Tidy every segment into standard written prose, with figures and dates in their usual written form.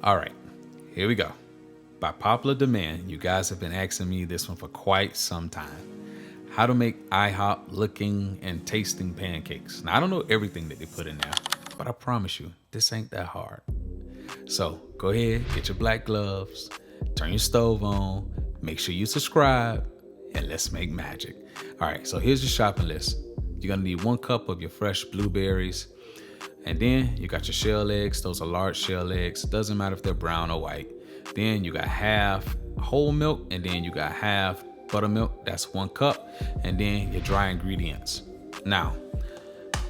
All right, here we go. By popular demand, you guys have been asking me this one for quite some time. How to make IHOP looking and tasting pancakes. Now, I don't know everything that they put in there, but I promise you, this ain't that hard. So go ahead, get your black gloves, turn your stove on, make sure you subscribe, and let's make magic. All right, so here's your shopping list. You're gonna need 1 cup of your fresh blueberries, and then you got your shell eggs. Those are large shell eggs. Doesn't matter if they're brown or white. Then you got half whole milk, and then you got half buttermilk. That's 1 cup, and then your dry ingredients. Now,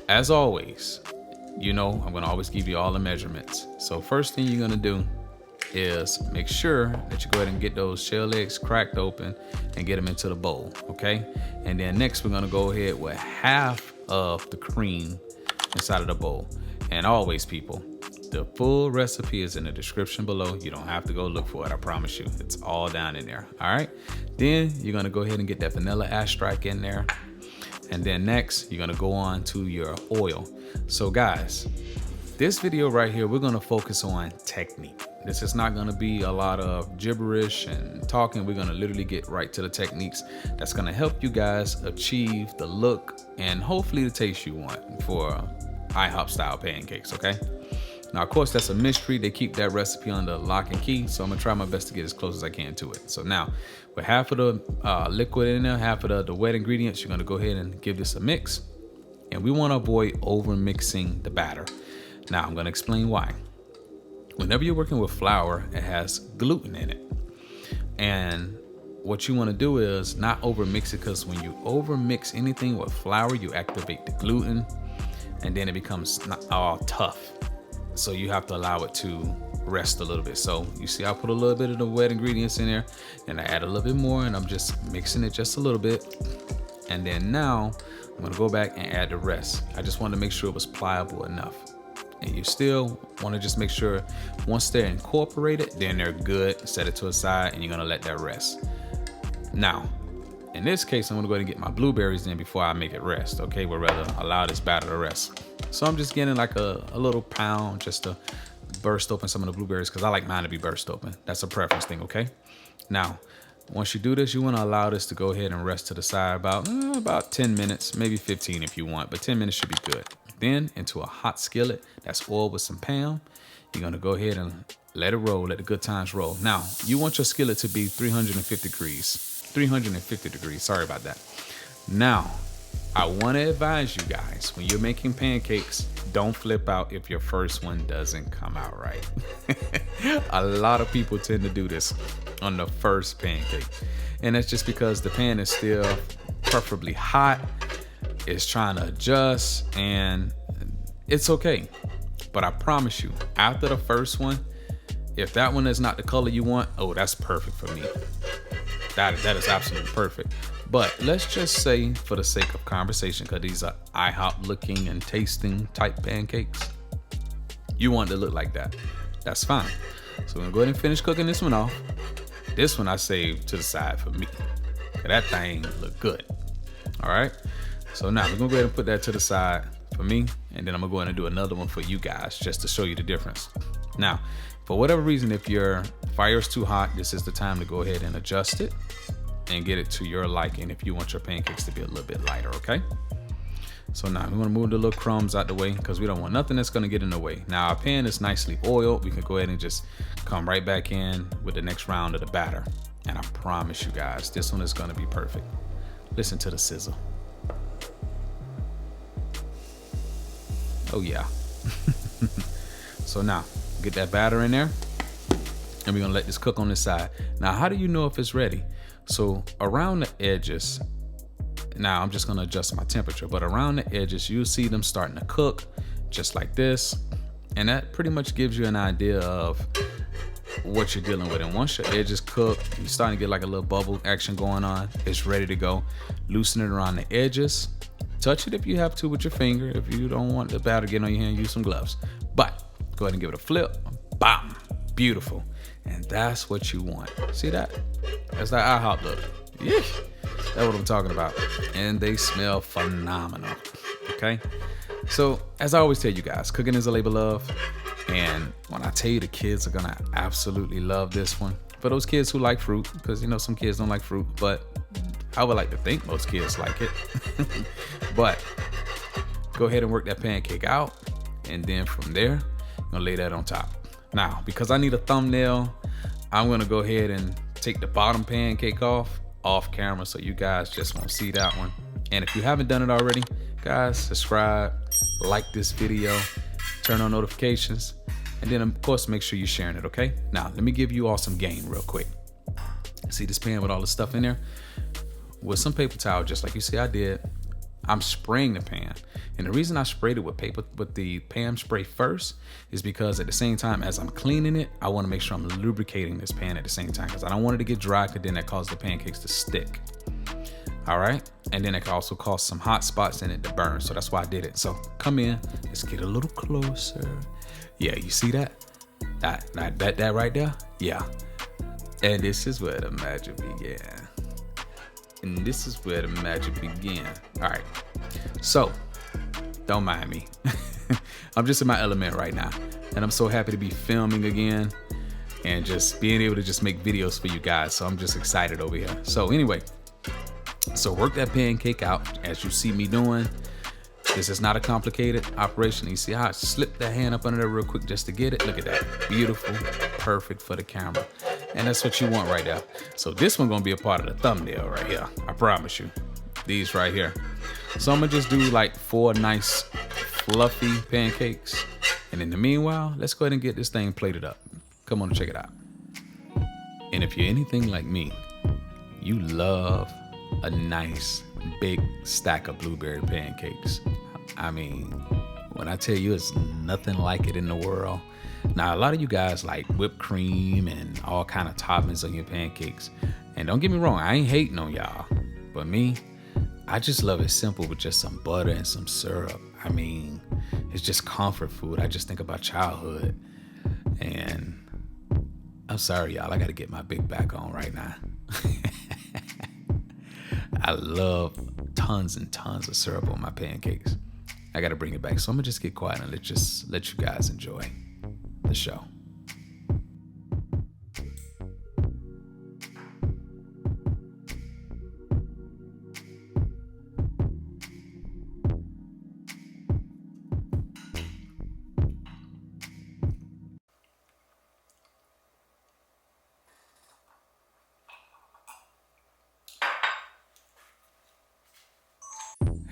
as always, you know I'm gonna always give you all the measurements. So first thing you're gonna do is make sure that you go ahead and get those shell eggs cracked open and get them into the bowl, okay? And then next we're gonna go ahead with half of the cream inside of the bowl. And always, people, the full recipe is in the description below. You don't have to go look for it, I promise you. It's all down in there, all right? Then you're gonna go ahead and get that vanilla extract in there. And then next, you're gonna go on to your oil. So guys, this video right here, we're gonna focus on technique. This is not gonna be a lot of gibberish and talking. We're gonna literally get right to the techniques that's gonna help you guys achieve the look and hopefully the taste you want for IHOP style pancakes, okay? Now, of course, that's a mystery. They keep that recipe under lock and key, so I'm gonna try my best to get as close as I can to it. So now, with half of the liquid in there, half of the wet ingredients, you're gonna go ahead and give this a mix. And we wanna avoid over mixing the batter. Now, I'm gonna explain why. Whenever you're working with flour, it has gluten in it. And what you wanna do is not over mix it, because when you over mix anything with flour, you activate the gluten, and then it becomes not all tough. So you have to allow it to rest a little bit. So you see, I put a little bit of the wet ingredients in there, and I add a little bit more, and I'm just mixing it just a little bit. And then now I'm gonna go back and add the rest. I just wanted to make sure it was pliable enough. And you still wanna just make sure once they're incorporated, then they're good. Set it to a side, and you're gonna let that rest. Now, in this case, I'm gonna go ahead and get my blueberries in before I make it rest, okay? We'll rather allow this batter to rest. So I'm just getting like a little pound just to burst open some of the blueberries, because I like mine to be burst open. That's a preference thing, okay? Now, once you do this, you wanna allow this to go ahead and rest to the side about 10 minutes, maybe 15 if you want, but 10 minutes should be good. Then into a hot skillet that's oiled with some Pam, you're gonna go ahead and let it roll, let the good times roll. Now, you want your skillet to be 350 degrees, sorry about that. Now, I want to advise you guys, when you're making pancakes, don't flip out if your first one doesn't come out right. A lot of people tend to do this on the first pancake. And that's just because the pan is still preferably hot. It's trying to adjust, and it's okay. But I promise you, after the first one, if that one is not the color you want, oh, that's perfect for me. That is absolutely perfect. But let's just say, for the sake of conversation, because these are IHOP looking and tasting type pancakes, you want it to look like that. That's fine. So we're gonna go ahead and finish cooking this one off. This one I saved to the side for me. That thing look good. All right. So now we're gonna go ahead and put that to the side for me, and then I'm gonna go ahead and do another one for you guys just to show you the difference. Now, for whatever reason, if your fire is too hot, this is the time to go ahead and adjust it and get it to your liking if you want your pancakes to be a little bit lighter, okay? So now we're gonna move the little crumbs out the way, because we don't want nothing that's gonna get in the way. Now our pan is nicely oiled. We can go ahead and just come right back in with the next round of the batter. And I promise you guys, this one is gonna be perfect. Listen to the sizzle. Oh yeah. So now, get that batter in there, and we're gonna let this cook on this side. Now, how do you know if it's ready? So around the edges, now I'm just gonna adjust my temperature, but around the edges, you'll see them starting to cook just like this. And that pretty much gives you an idea of what you're dealing with. And once your edges cook, you're starting to get like a little bubble action going on, it's ready to go. Loosen it around the edges. Touch it if you have to with your finger. If you don't want the batter getting on your hand, use some gloves. But go ahead and give it a flip. Bam! Beautiful. And that's what you want. See that? That's that IHOP look. Yeah. That's what I'm talking about. And they smell phenomenal. Okay? So, as I always tell you guys, cooking is a labor of love. And when I tell you the kids are gonna absolutely love this one, for those kids who like fruit, because you know some kids don't like fruit, but I would like to think most kids like it. But go ahead and work that pancake out, and then from there, I'm gonna lay that on top. Now, because I need a thumbnail, I'm gonna go ahead and take the bottom pancake off camera so you guys just won't see that one. And if you haven't done it already, guys, subscribe, like this video, turn on notifications, and then of course make sure you're sharing it, okay? Now, let me give you all some game real quick. See this pan with all the stuff in there? With some paper towel, just like you see I did, I'm spraying the pan. And the reason I sprayed it with the pan spray first is because at the same time as I'm cleaning it, I want to make sure I'm lubricating this pan at the same time, because I don't want it to get dry, because then that causes the pancakes to stick. All right, and then it can also cause some hot spots in it to burn, so that's why I did it. So come in, let's get a little closer. Yeah, you see that? That right there? Yeah. And this is where the magic began. And this is where the magic began. All right, so don't mind me. I'm just in my element right now, and I'm so happy to be filming again and just being able to just make videos for you guys. So I'm just excited over here. So anyway, so work that pancake out as you see me doing. This is not a complicated operation. You see how I slipped that hand up under there real quick just to get it? Look at that. Beautiful, perfect for the camera. And that's what you want right there. So this one gonna be a part of the thumbnail right here. I promise you. These right here. So I'm gonna just do like 4 nice fluffy pancakes. And in the meanwhile, let's go ahead and get this thing plated up. Come on and check it out. And if you're anything like me, you love a nice big stack of blueberry pancakes. I mean, when I tell you it's nothing like it in the world. Now, a lot of you guys like whipped cream and all kind of toppings on your pancakes. And don't get me wrong, I ain't hating on y'all. But me, I just love it simple with just some butter and some syrup. I mean, it's just comfort food. I just think about childhood. And I'm sorry, y'all, I got to get my big back on right now. I love tons and tons of syrup on my pancakes. I got to bring it back. So I'm going to just get quiet and let you guys enjoy the show.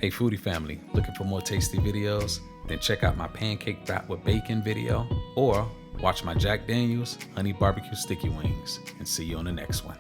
Hey foodie family, looking for more tasty videos? Then check out my pancake wrap with bacon video, or watch my Jack Daniel's honey barbecue sticky wings, and see you on the next one.